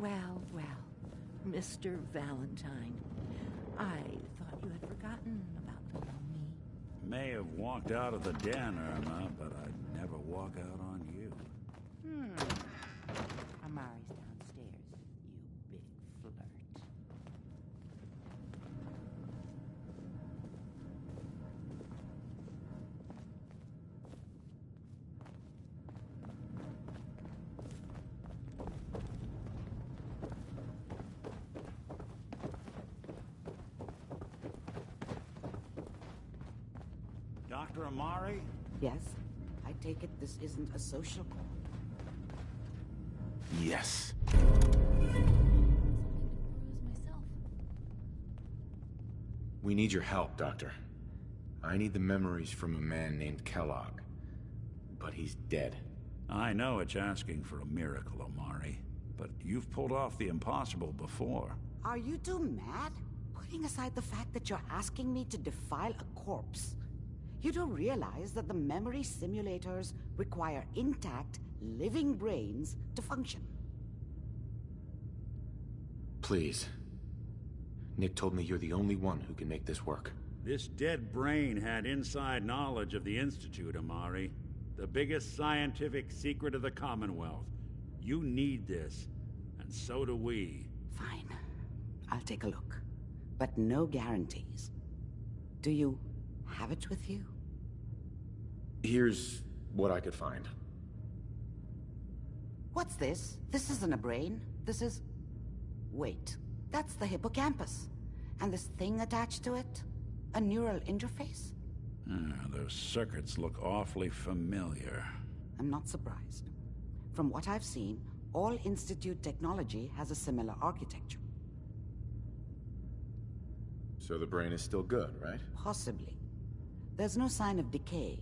Well, Mr. Valentine. I thought you had forgotten about little me. May have walked out of the den, Irma, but I'd never walk out on you. Amari's downstairs, you big flirt. Dr. Amari? Yes? I take it this isn't a social call. Yes. We need your help, Doctor. I need the memories from a man named Kellogg. But he's dead. I know it's asking for a miracle, Amari, but you've pulled off the impossible before. Are you two mad? Putting aside the fact that you're asking me to defile a corpse, you don't realize that the memory simulators require intact, living brains to function. Please. Nick told me you're the only one who can make this work. This dead brain had inside knowledge of the Institute, Amari. The biggest scientific secret of the Commonwealth. You need this, and so do we. Fine. I'll take a look. But no guarantees. Do you have it with you? Here's what I could find. What's this? This isn't a brain. This is... Wait. That's the hippocampus. And this thing attached to it? A neural interface? Those circuits look awfully familiar. I'm not surprised. From what I've seen, all Institute technology has a similar architecture. So the brain is still good, right? Possibly. There's no sign of decay,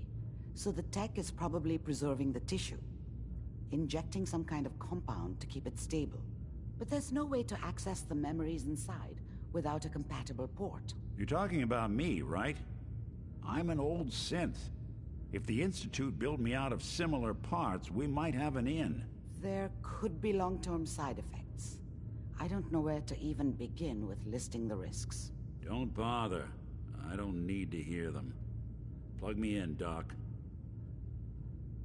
so the tech is probably preserving the tissue, injecting some kind of compound to keep it stable. But there's no way to access the memories inside without a compatible port. You're talking about me, right? I'm an old synth. If the Institute built me out of similar parts, we might have an in. There could be long-term side effects. I don't know where to even begin with listing the risks. Don't bother. I don't need to hear them. Plug me in, Doc.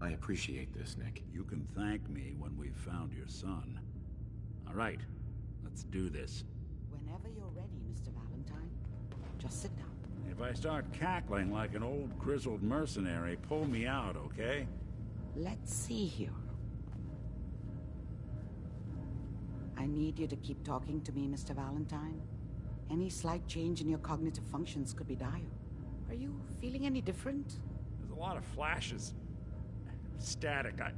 I appreciate this, Nick. You can thank me when we've found your son. All right, let's do this. Whenever you're ready, Mr. Valentine. Just sit down. If I start cackling like an old grizzled mercenary, pull me out, okay? Let's see here. I need you to keep talking to me, Mr. Valentine. Any slight change in your cognitive functions could be dire. Are you feeling any different? There's a lot of flashes. Static. I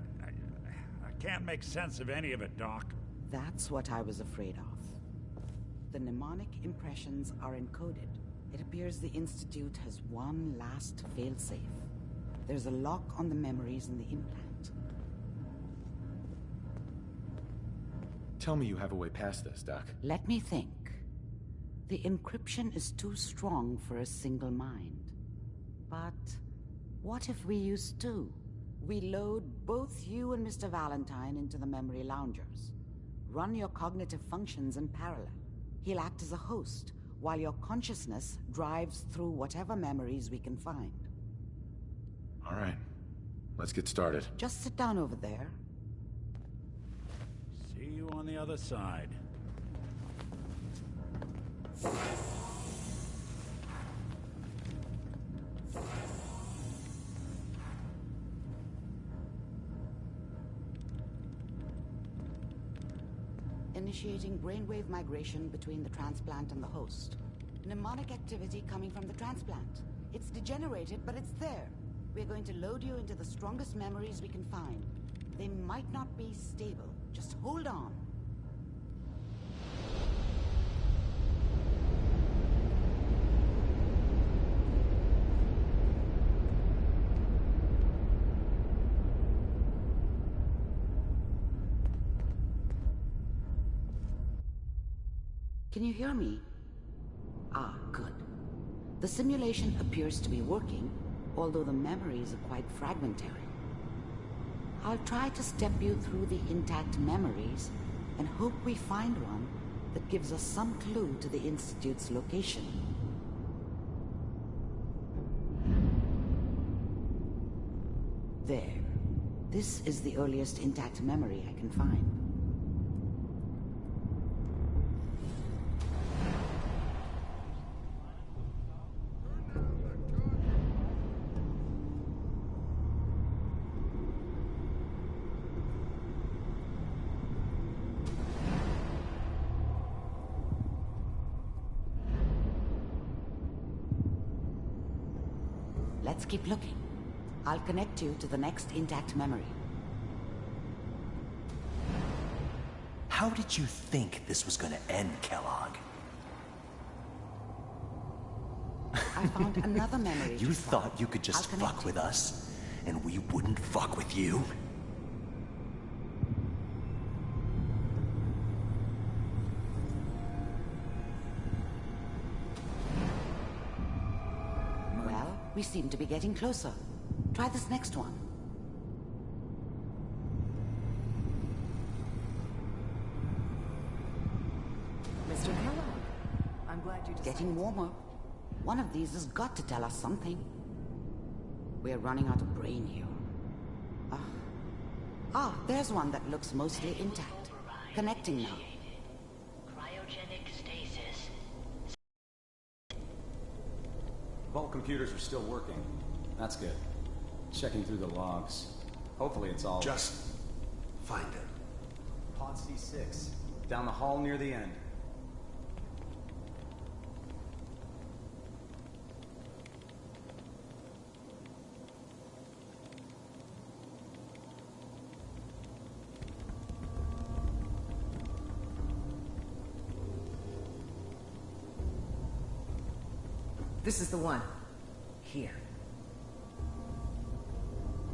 can't make sense of any of it, Doc. That's what I was afraid of. The mnemonic impressions are encoded. It appears the Institute has one last failsafe. There's a lock on the memories in the implant. Tell me you have a way past this, Doc. Let me think. The encryption is too strong for a single mind. But what if we use two? We load both you and Mr. Valentine into the memory loungers. Run your cognitive functions in parallel. He'll act as a host, while your consciousness drives through whatever memories we can find. All right. Let's get started. Just sit down over there. See you on the other side. Initiating brainwave migration between the transplant and the host. Mnemonic activity coming from the transplant. It's degenerated, but it's there. We're going to load you into the strongest memories we can find. They might not be stable. Just hold on. Can you hear me? Ah, good. The simulation appears to be working, although the memories are quite fragmentary. I'll try to step you through the intact memories, and hope we find one that gives us some clue to the Institute's location. There. This is the earliest intact memory I can find. Let's keep looking. I'll connect you to the next intact memory. How did you think this was gonna end, Kellogg? I found another memory. You thought you could just fuck with us, and we wouldn't fuck with you? Well, we seem to be getting closer. Try this next one. Mr. Kellogg, I'm glad you decided. Getting warmer. One of these has got to tell us something. We're running out of brain here. There's one that looks mostly intact. Connecting now. Cryogenic stasis. Vault computers are still working. That's good. Checking through the logs. Hopefully it's all... Just find it. Pod C6. Down the hall near the end. This is the one. Here.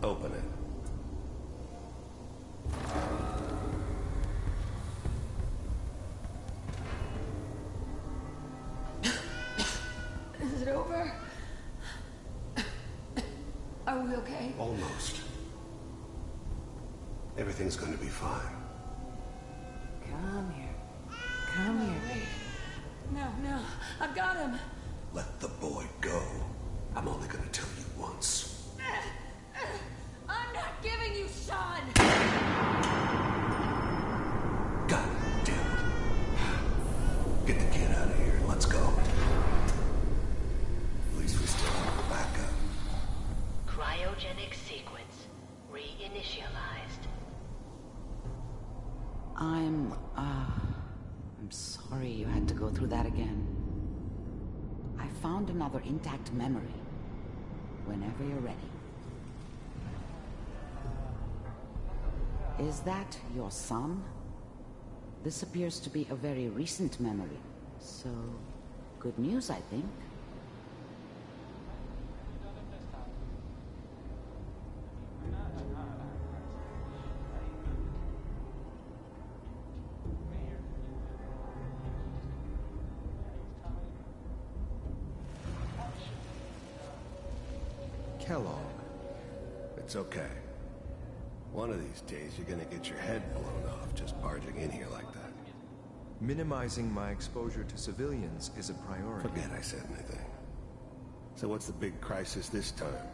Open it. Is it over? Are we okay? Almost. Everything's gonna be fine. Come here. Come here. Wait. No. I've got him. Let the boy go. I'm only gonna tell you once. I'm not giving you Sean! God damn it. Get the kid out of here. Let's go. At least we still have a backup. Cryogenic sequence reinitialized. I'm sorry you had to go through that again. I found another intact memory. Whenever you're ready. Is that your son? This appears to be a very recent memory. So, good news, I think. Kellogg. It's okay. One of these days you're gonna get your head blown off just barging in here like that. Minimizing my exposure to civilians is a priority. Forget I said anything. So what's the big crisis this time?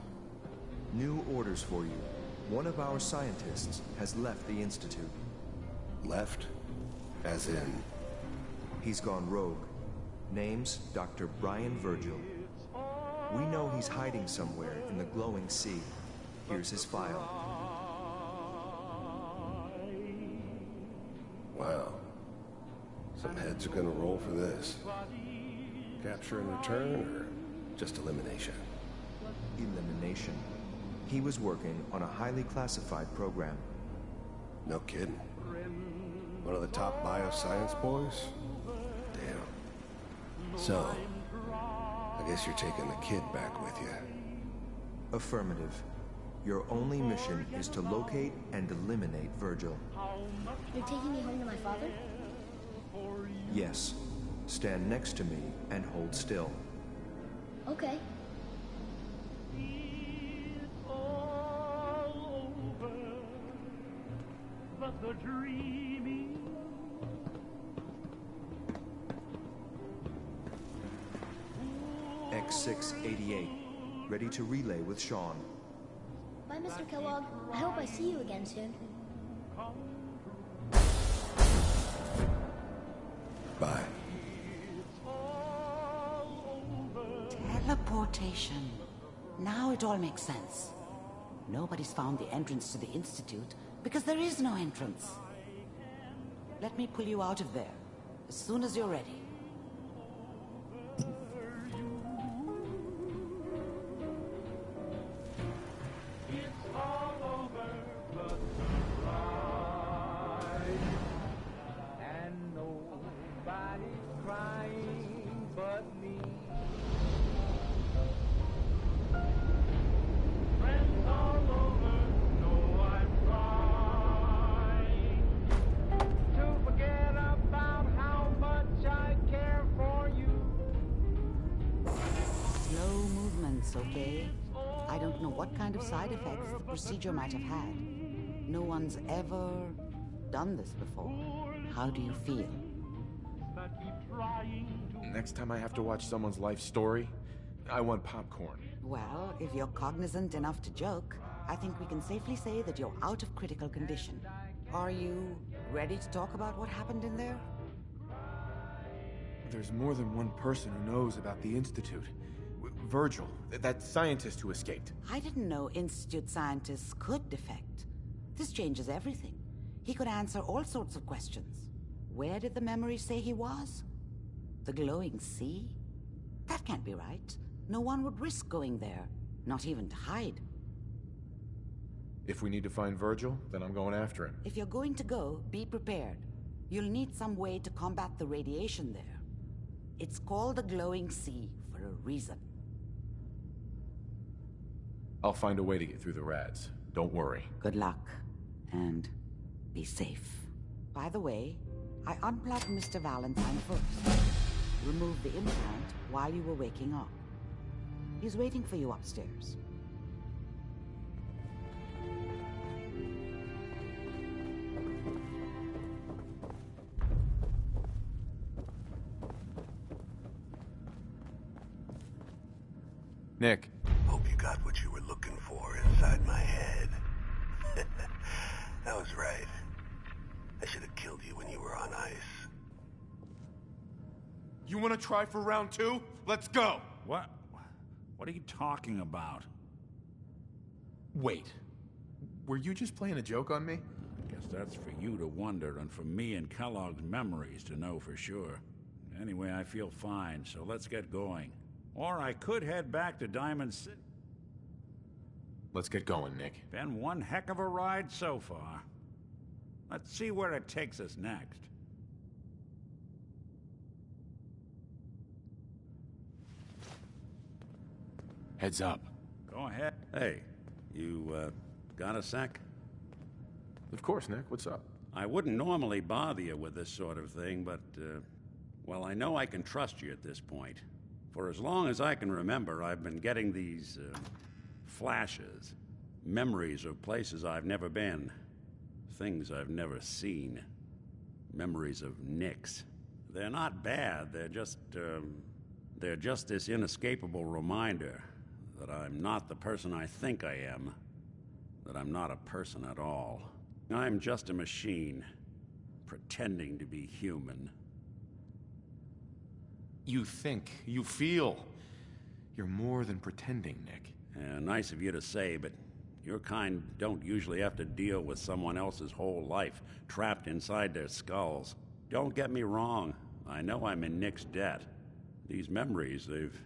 New orders for you. One of our scientists has left the Institute. Left? As in? He's gone rogue. Name's Dr. Brian Virgil. We know he's hiding somewhere in the glowing sea. Here's his file. Wow. Some heads are gonna roll for this. Capture and return, or just elimination? Elimination. He was working on a highly classified program. No kidding. One of the top bioscience boys? Damn. So, I guess you're taking the kid back with you. Affirmative. Your only mission is to locate and eliminate Virgil. You're taking me home to my father? Yes. Stand next to me and hold still. Okay. But the dreaming X688, ready to relay with Sean. Bye, Mr. Kellogg. I hope I see you again soon. Bye. Teleportation. Now it all makes sense. Nobody's found the entrance to the Institute because there is no entrance. Let me pull you out of there as soon as you're ready. Okay? I don't know what kind of side effects the procedure might have had. No one's ever done this before. How do you feel? Next time I have to watch someone's life story, I want popcorn. Well, if you're cognizant enough to joke, I think we can safely say that you're out of critical condition. Are you ready to talk about what happened in there? There's more than one person who knows about the Institute. Virgil, that scientist who escaped. I didn't know Institute scientists could defect. This changes everything. He could answer all sorts of questions. Where did the memories say he was? The glowing sea? That can't be right. No one would risk going there, not even to hide. If we need to find Virgil, then I'm going after him. If you're going to go, be prepared. You'll need some way to combat the radiation there. It's called the glowing sea for a reason. I'll find a way to get through the rads. Don't worry. Good luck. And be safe. By the way, I unplugged Mr. Valentine first. Removed the implant while you were waking up. He's waiting for you upstairs. Nick. Hope you got what you were looking for inside my head. That was right. I should have killed you when you were on ice. You want to try for round 2? Let's go! What are you talking about? Wait. Were you just playing a joke on me? I guess that's for you to wonder and for me and Kellogg's memories to know for sure. Anyway, I feel fine, so let's get going. Or I could head back to Diamond City. Let's get going, Nick. Been one heck of a ride so far. Let's see where it takes us next. Heads up. Go ahead. Hey, you, got a sec? Of course, Nick. What's up? I wouldn't normally bother you with this sort of thing, but, well, I know I can trust you at this point. For as long as I can remember, I've been getting these, flashes. Memories of places I've never been. Things I've never seen. Memories of Nicks. They're not bad, they're just this inescapable reminder that I'm not the person I think I am. That I'm not a person at all. I'm just a machine, pretending to be human. You think, you feel. You're more than pretending, Nick. Nice of you to say, but your kind don't usually have to deal with someone else's whole life trapped inside their skulls. Don't get me wrong. I know I'm in Nick's debt. These memories, they've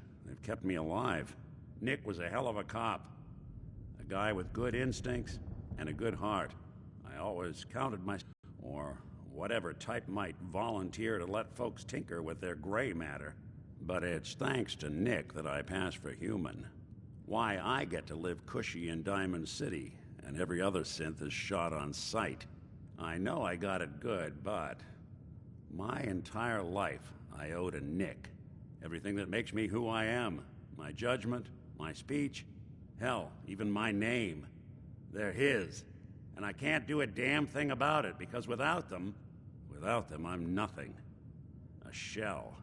kept me alive. Nick was a hell of a cop. A guy with good instincts and a good heart. I always counted myself, or whatever type might volunteer to let folks tinker with their gray matter. But it's thanks to Nick that I pass for human. Why I get to live cushy in Diamond City, and every other synth is shot on sight. I know I got it good, but my entire life I owe to Nick. Everything that makes me who I am. My judgment, my speech, hell, even my name. They're his. And I can't do a damn thing about it, because without them, I'm nothing. A shell.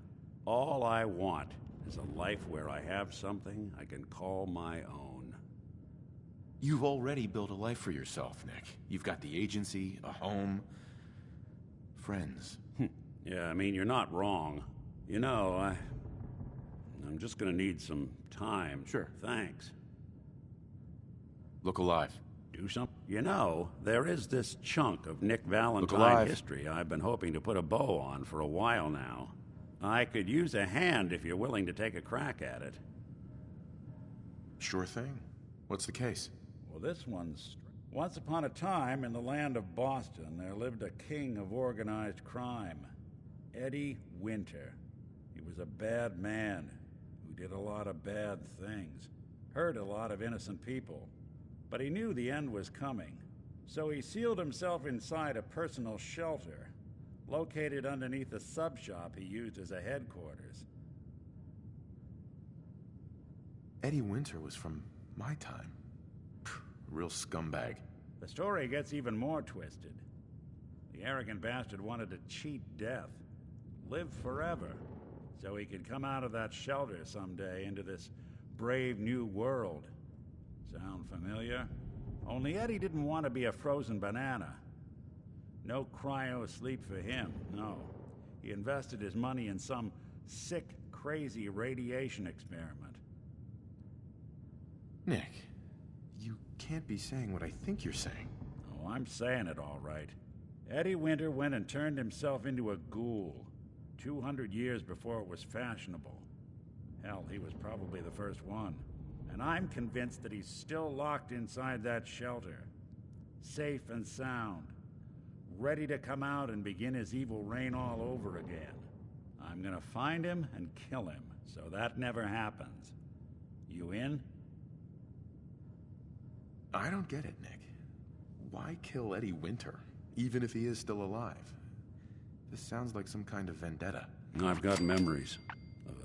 All I want is a life where I have something I can call my own. You've already built a life for yourself, Nick. You've got the agency, a home, friends. Yeah, I mean, you're not wrong. You know, I'm just gonna need some time. Sure. Thanks. Look alive. Do something? You know, there is this chunk of Nick Valentine alive. history I've been hoping to put a bow on for a while now. I could use a hand if you're willing to take a crack at it. Sure thing. What's the case? Well, this one's... Once upon a time, in the land of Boston, there lived a king of organized crime, Eddie Winter. He was a bad man who did a lot of bad things, hurt a lot of innocent people. But he knew the end was coming, so he sealed himself inside a personal shelter, located underneath a sub-shop he used as a headquarters. Eddie Winter was from my time. Real scumbag. The story gets even more twisted. The arrogant bastard wanted to cheat death, live forever, so he could come out of that shelter someday into this brave new world. Sound familiar? Only Eddie didn't want to be a frozen banana. No cryo sleep for him, no. He invested his money in some sick, crazy radiation experiment. Nick, you can't be saying what I think you're saying. Oh, I'm saying it all right. Eddie Winter went and turned himself into a ghoul 200 years before it was fashionable. Hell, he was probably the first one. And I'm convinced that he's still locked inside that shelter, safe and sound, ready to come out and begin his evil reign all over again. I'm gonna find him and kill him, so that never happens. You in? I don't get it, Nick. Why kill Eddie Winter, even if he is still alive? This sounds like some kind of vendetta. I've got memories of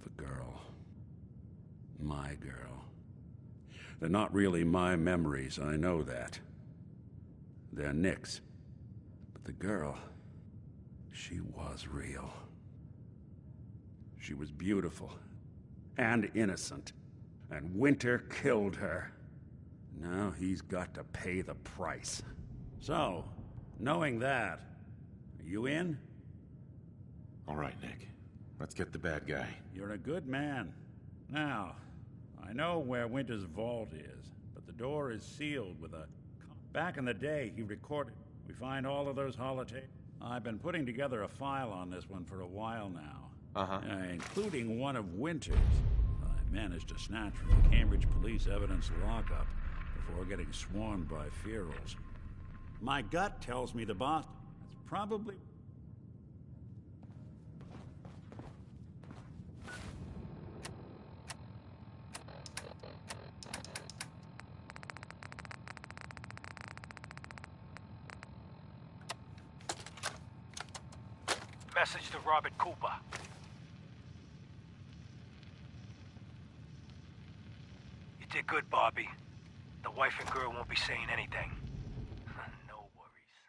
a girl. My girl. They're not really my memories, I know that. They're Nick's. But the girl, she was real. She was beautiful and innocent, and Winter killed her. Now he's got to pay the price. So, knowing that, are you in? All right, Nick. Let's get the bad guy. You're a good man. Now, I know where Winter's vault is, but the door is sealed with a... Back in the day, he recorded. We find all of those holotapes. I've been putting together a file on this one for a while now. Including one of Winter's. I managed to snatch from the Cambridge police evidence lockup before getting swarmed by ferals. My gut tells me the boss is probably... Message to Robert Cooper. You did good, Bobby. The wife and girl won't be saying anything. No worries.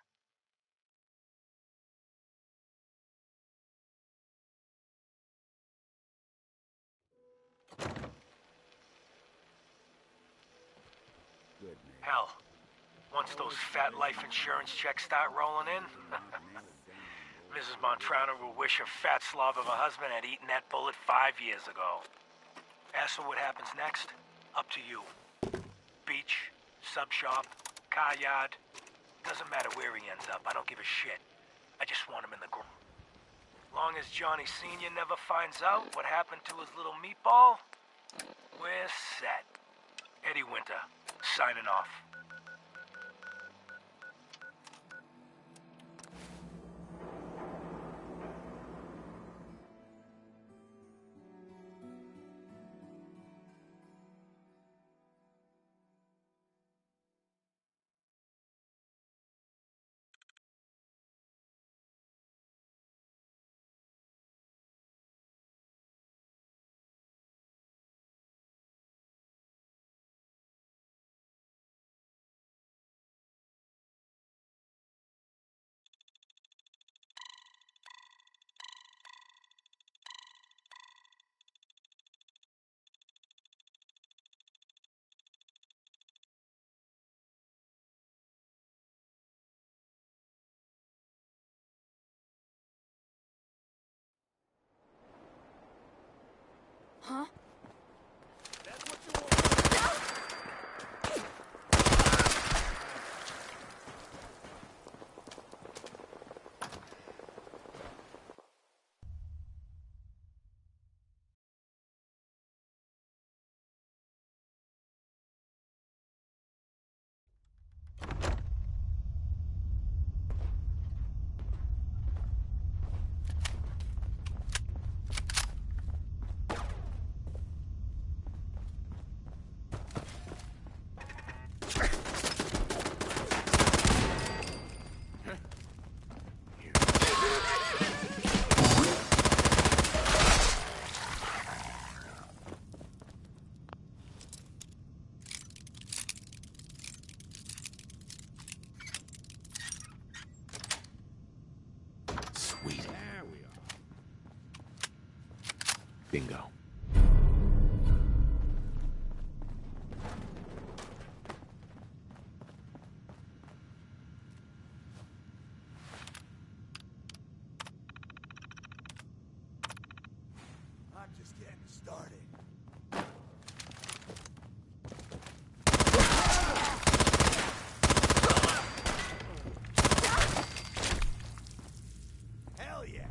Hell, once those fat life insurance checks start rolling in, Mrs. Montrano will wish her fat slob of a husband had eaten that bullet 5 years ago. As for what happens next, up to you. Beach, sub shop, car yard. Doesn't matter where he ends up, I don't give a shit. I just want him in the ground. Long as Johnny Sr. never finds out what happened to his little meatball, we're set. Eddie Winter, signing off. Huh? Sweet. There we are. Bingo. I'm just getting started. Hell yeah!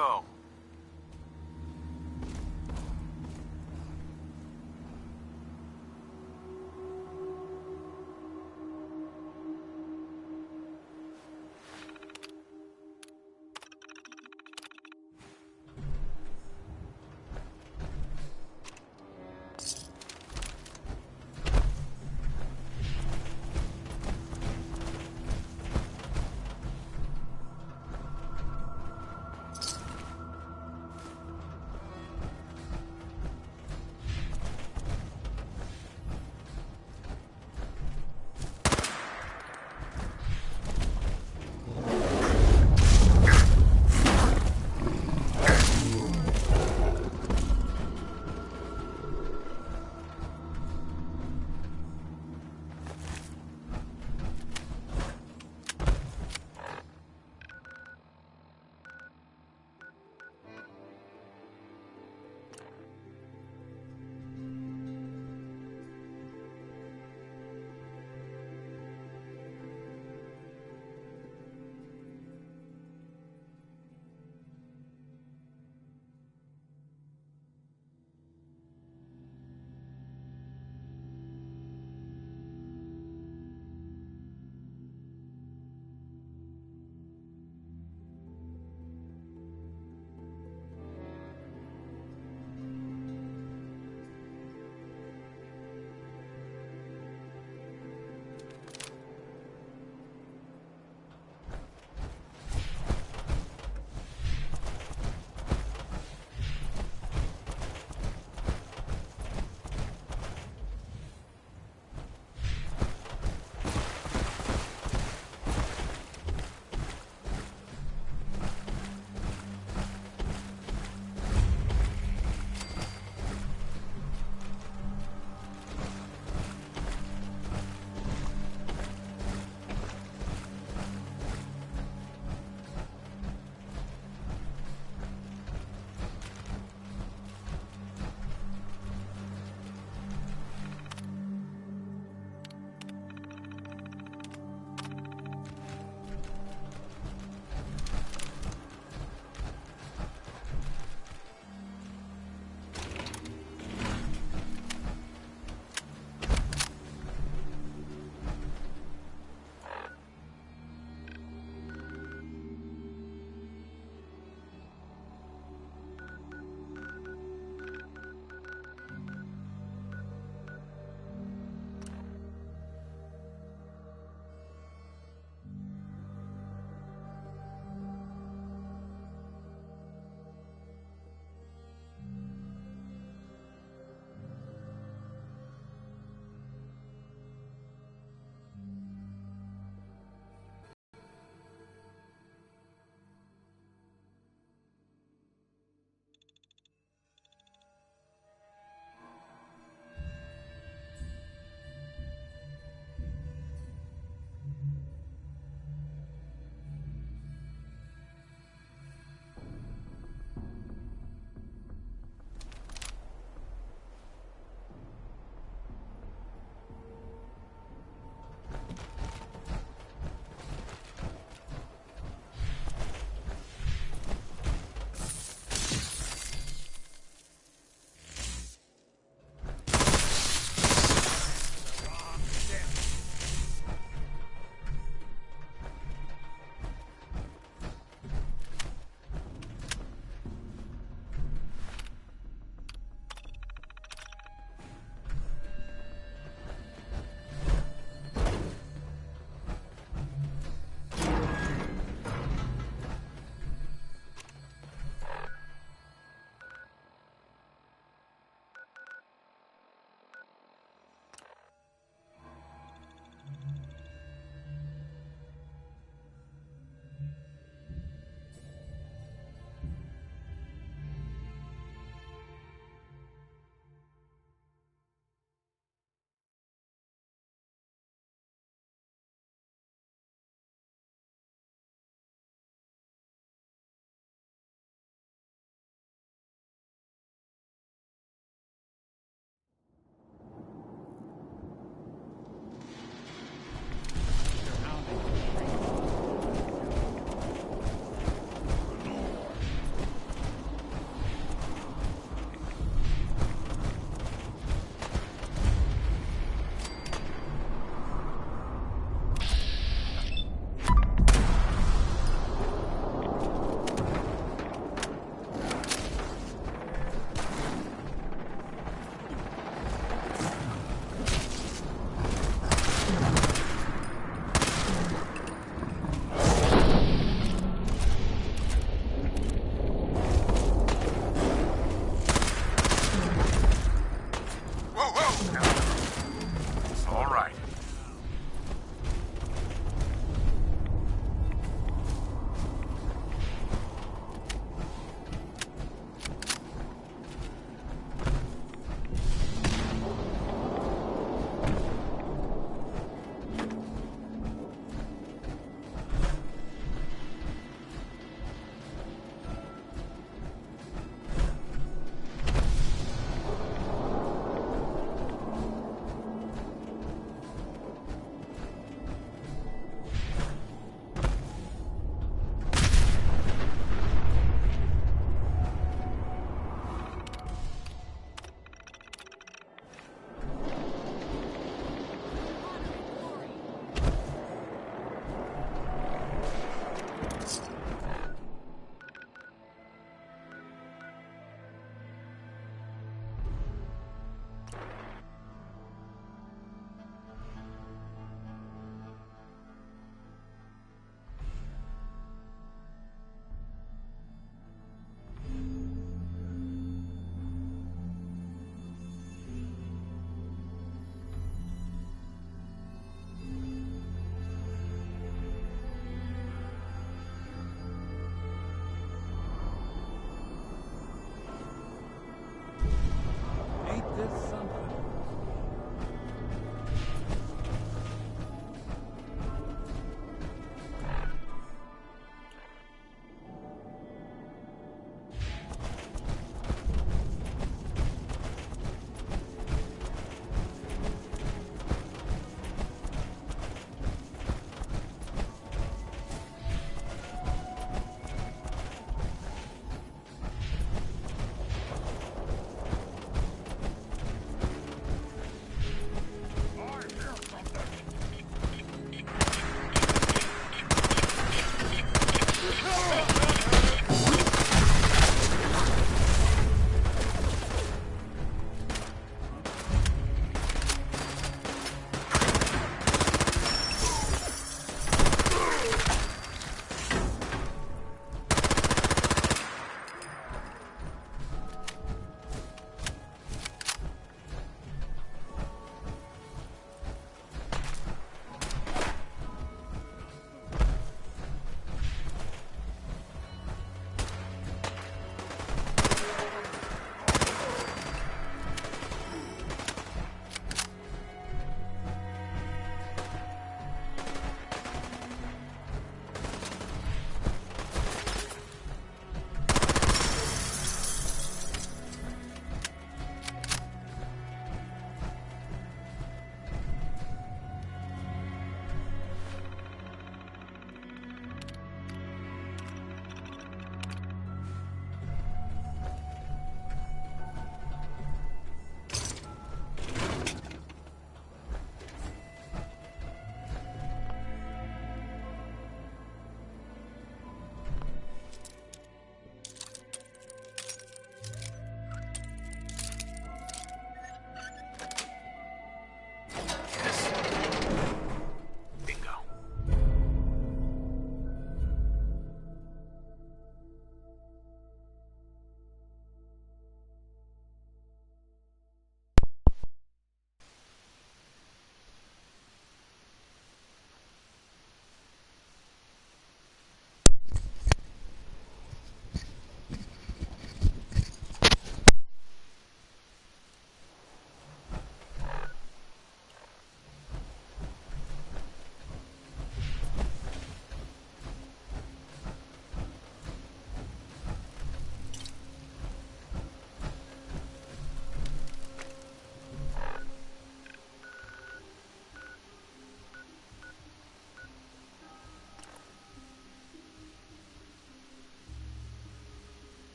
go. All right.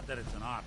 that it's an option.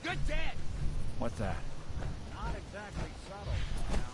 Good dead! What's that? Not exactly subtle, now.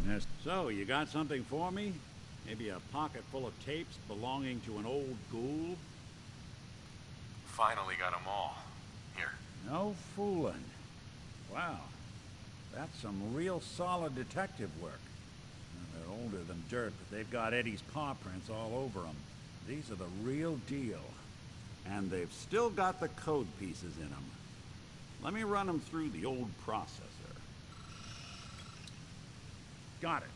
Yes. So, you got something for me? Maybe a pocket full of tapes belonging to an old ghoul? Finally got them all. Here. No fooling. Wow. That's some real solid detective work. They're older than dirt, but they've got Eddie's paw prints all over them. These are the real deal. And they've still got the code pieces in them. Let me run them through the old processor. Got it.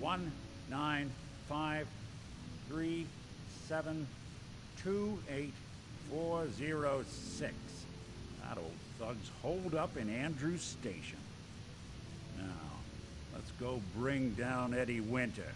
19553728406. That old thug's holed up in Andrews Station. Now, let's go bring down Eddie Winter.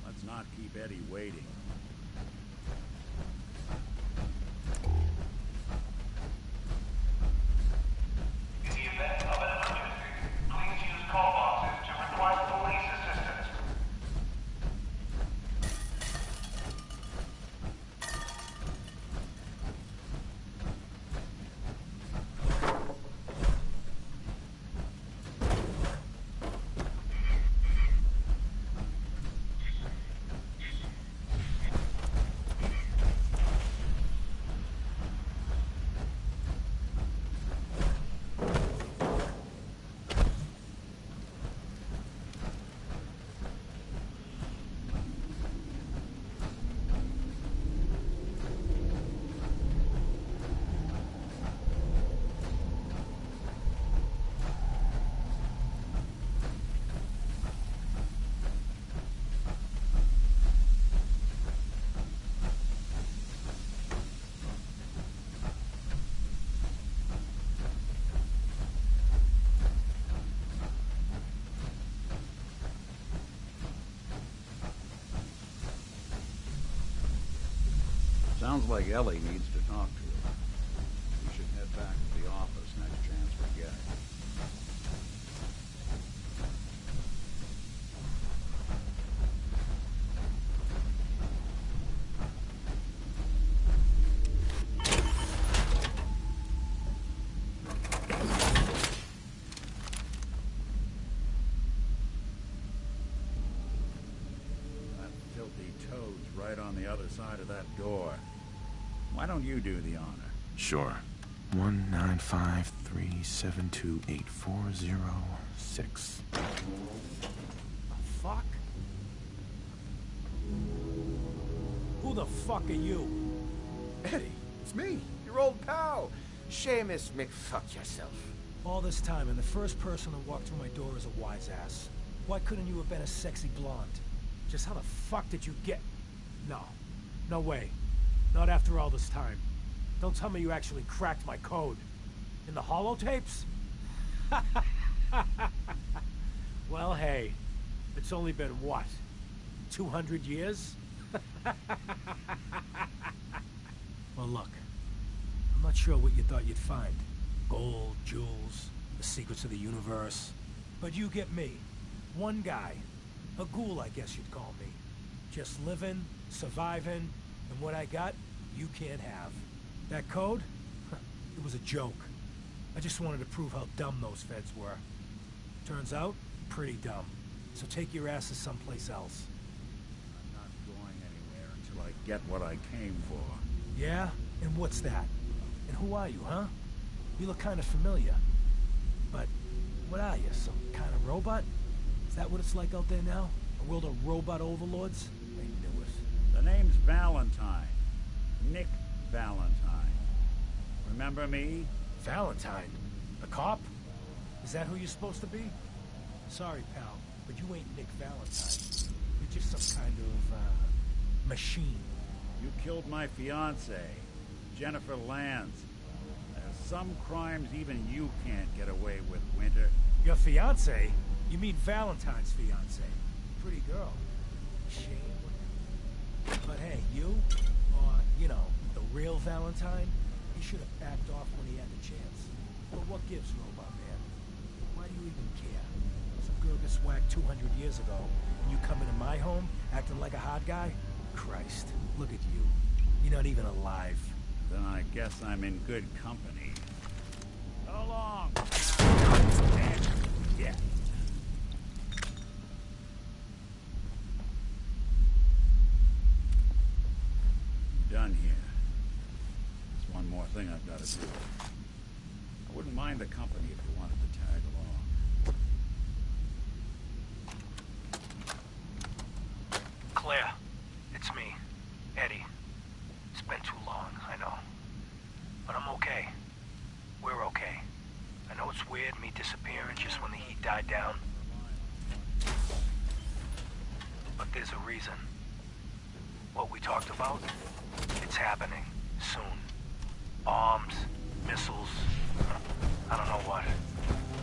Let's not keep Eddie waiting. Sounds like Ellie needs to talk to her. We should head back to the office next chance we get. Right on the other side of that door. Why don't you do the honor? Sure. 19537284006. Fuck? Who the fuck are you? Eddie, it's me, your old pal. Seamus McFuck yourself. All this time, and the first person to walk through my door is a wise ass. Why couldn't you have been a sexy blonde? Just how the fuck did you get... No. No way. Not after all this time. Don't tell me you actually cracked my code. In the holotapes? Well, hey. It's only been, what? 200 years? Well, look. I'm not sure what you thought you'd find. Gold, jewels, the secrets of the universe. But you get me. One guy. A ghoul, I guess you'd call me. Just living, surviving, and what I got, you can't have. That code? It was a joke. I just wanted to prove how dumb those feds were. Turns out, pretty dumb. So take your asses someplace else. I'm not going anywhere until I get what I came for. Yeah? And what's that? And who are you, huh? You look kind of familiar. But what are you, some kind of robot? Is that what it's like out there now? A world of robot overlords? I knew it. The name's Valentine. Nick Valentine. Remember me? Valentine? A cop? Is that who you're supposed to be? Sorry, pal, but you ain't Nick Valentine. You're just some kind of, machine. You killed my fiancée, Jennifer Lands. There's some crimes even you can't get away with, Winter. Your fiancée? You mean Valentine's fiancée? Pretty girl. Shame. But hey, you, or, you know, the real Valentine, he should have backed off when he had the chance. But what gives, Robot Man? Why do you even care? Some girl gets whacked 200 years ago, and you come into my home acting like a hot guy? Christ, look at you. You're not even alive. Then I guess I'm in good company. So long! Yeah. Done here. There's one more thing I've got to do. I wouldn't mind the company if you wanted to tag along. Claire, it's me, Eddie. It's been too long, I know. But I'm okay. We're okay. I know it's weird, me disappearing just when the heat died down. But there's a reason. What we talked about, it's happening. Soon. Bombs, missiles, I don't know what.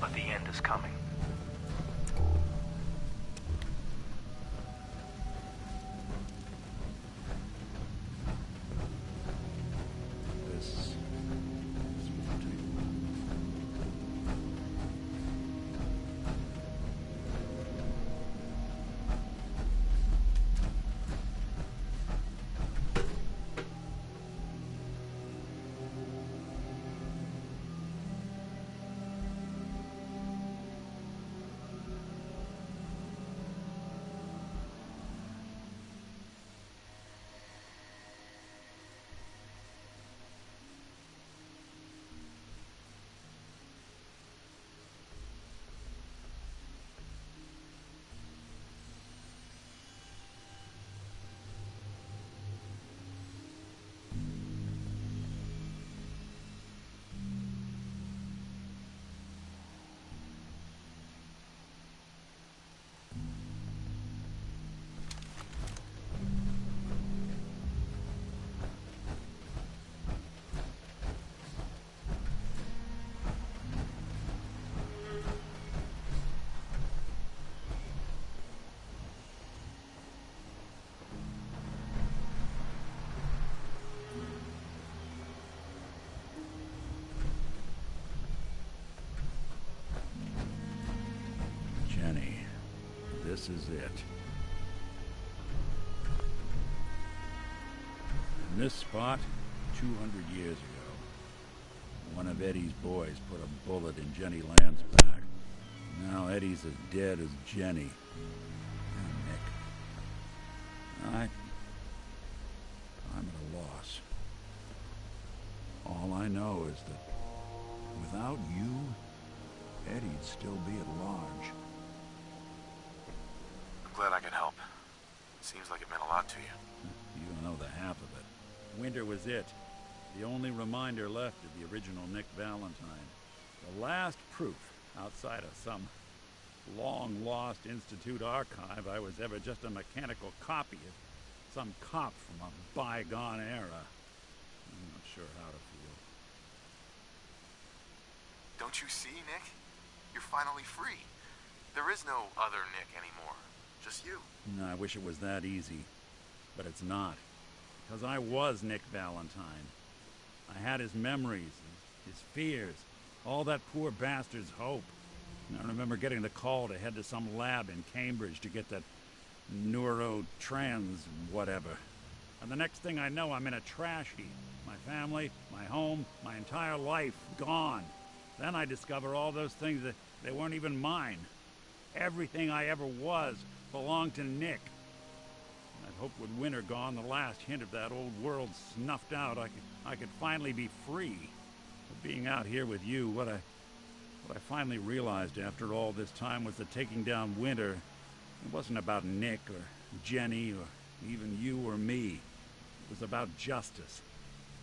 But the end is coming. this is it. In this spot, 200 years ago, one of Eddie's boys put a bullet in Jenny Land's back. Now Eddie's as dead as Jenny. And Nick. I'm at a loss. All I know is that without you, Eddie'd still be at large. I'm glad I could help. Seems like it meant a lot to you. You don't know the half of it. Winter was it. The only reminder left of the original Nick Valentine. The last proof, outside of some long-lost Institute archive, I was ever just a mechanical copy of some cop from a bygone era. I'm not sure how to feel. Don't you see, Nick? You're finally free. There is no other Nick anymore. Just you. No, I wish it was that easy. But it's not. Because I was Nick Valentine. I had his memories, his fears, all that poor bastard's hope. And I remember getting the call to head to some lab in Cambridge to get that neurotrans whatever. And the next thing I know, I'm in a trash heap. My family, my home, my entire life gone. Then I discover all those things that they weren't even mine. Everything I ever was belonged to Nick. I'd hoped with Winter gone, the last hint of that old world snuffed out, I could finally be free. But being out here with you, what I finally realized after all this time was that taking down Winter, it wasn't about Nick or Jenny or even you or me. It was about justice,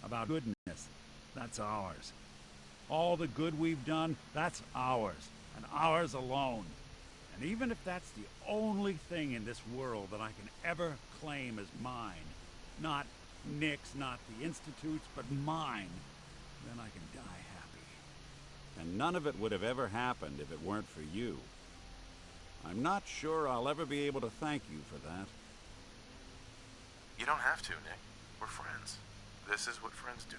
about goodness. That's ours. All the good we've done, that's ours, and ours alone. And even if that's the only thing in this world that I can ever claim as mine, not Nick's, not the Institute's, but mine, then I can die happy. And none of it would have ever happened if it weren't for you. I'm not sure I'll ever be able to thank you for that. You don't have to, Nick. We're friends. This is what friends do.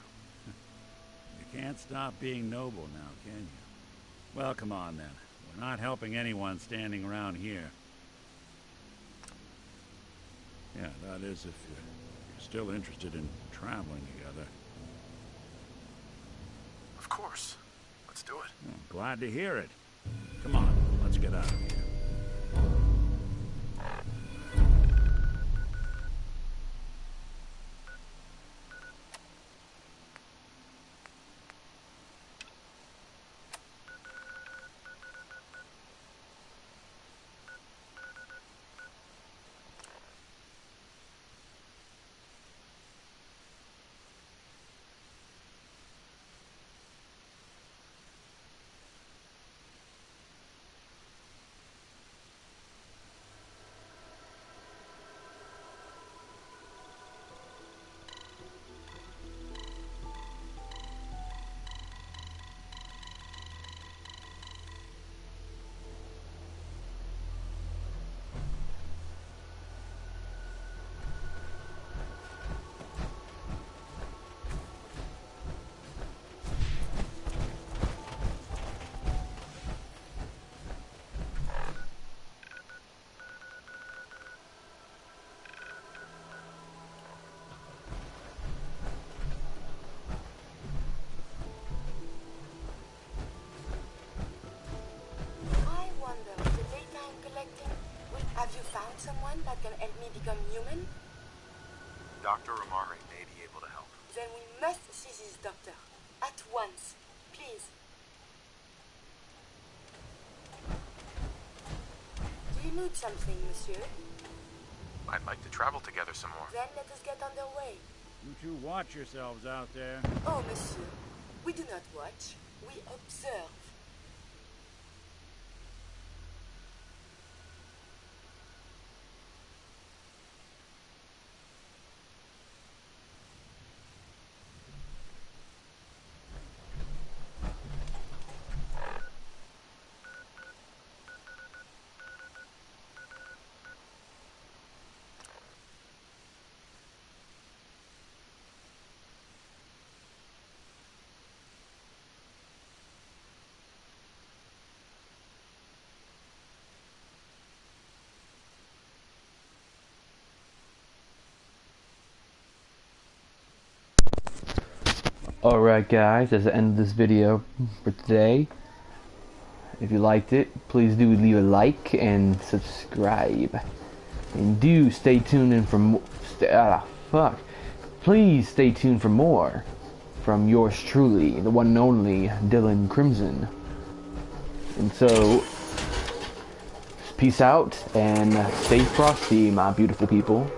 You can't stop being noble now, can you? Well, come on then. We're not helping anyone standing around here. Yeah, that is if you're still interested in traveling together. Of course. Let's do it. Well, glad to hear it. Come on, let's get out of here. Have you found someone that can help me become human? Dr. Amari may be able to help. Then we must see this doctor. At once. Please. Do you need something, monsieur? I'd like to travel together some more. Then let us get underway. You two watch yourselves out there. Oh, monsieur. We do not watch. We observe. Alright guys, that's the end of this video for today. If you liked it, please do leave a like and subscribe. And do stay tuned in for more. Please stay tuned for more from yours truly, the one and only Dylan Crimson. And so, peace out and stay frosty, my beautiful people.